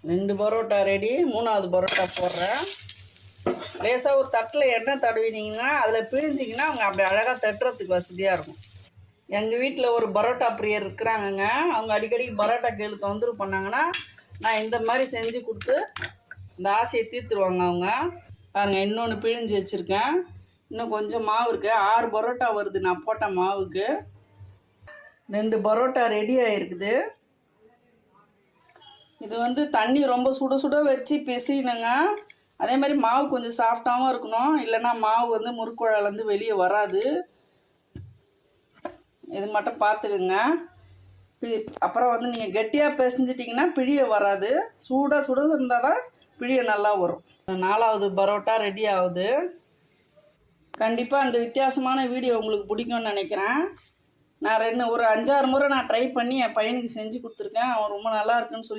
2 parotta ready. 3வது பரோட்டா போடுறேன். லேசாக ஒரு தட்டில் எண்ணெய் தடவினீங்கன்னா அதில் பிழிஞ்சிங்கன்னா அவங்க அப்படி அழகாக தட்டுறதுக்கு வசதியாக இருக்கும். எங்கள் வீட்டில் ஒரு பரோட்டா பிரியர் இருக்கிறாங்கங்க. அவங்க அடிக்கடி பரோட்டா கேளு தொந்தரவு பண்ணாங்கன்னா நான் இந்த மாதிரி செஞ்சு கொடுத்து இந்த ஆசையை தீர்த்துருவாங்க அவங்க. பாருங்கள், இன்னொன்று பிழிஞ்சு வச்சுருக்கேன். இன்னும் கொஞ்சம் மாவு இருக்குது. 6 பரோட்டா வருது நான் போட்ட மாவுக்கு. 2 பரோட்டா ரெடி ஆகிருக்குது. இது வந்து தண்ணி ரொம்ப சுட சுட வச்சு பிசையணுங்க. அதே மாதிரி மாவு கொஞ்சம் சாஃப்டாகவும் இருக்கணும், இல்லைன்னா மாவு வந்து முறுக்குழலேருந்து வெளியே வராது. இது மட்டும் பார்த்துக்குங்க. அப்புறம் வந்து நீங்கள் கெட்டியாக பிசைஞ்சிட்டிங்கன்னா பிழிய வராது. சூடாக சுட இருந்தால் தான் பிழிய நல்லா வரும். 4வது பரோட்டா ரெடி ஆகுது. கண்டிப்பாக அந்த வித்தியாசமான வீடியோ உங்களுக்கு பிடிக்கும்னு நினைக்கிறேன். நான் ஒரு 5-6 முறை நான் ட்ரை பண்ணி என் பையனுக்கு செஞ்சு கொடுத்துருக்கேன். அவன் ரொம்ப நல்லா இருக்குன்னு சொல்லி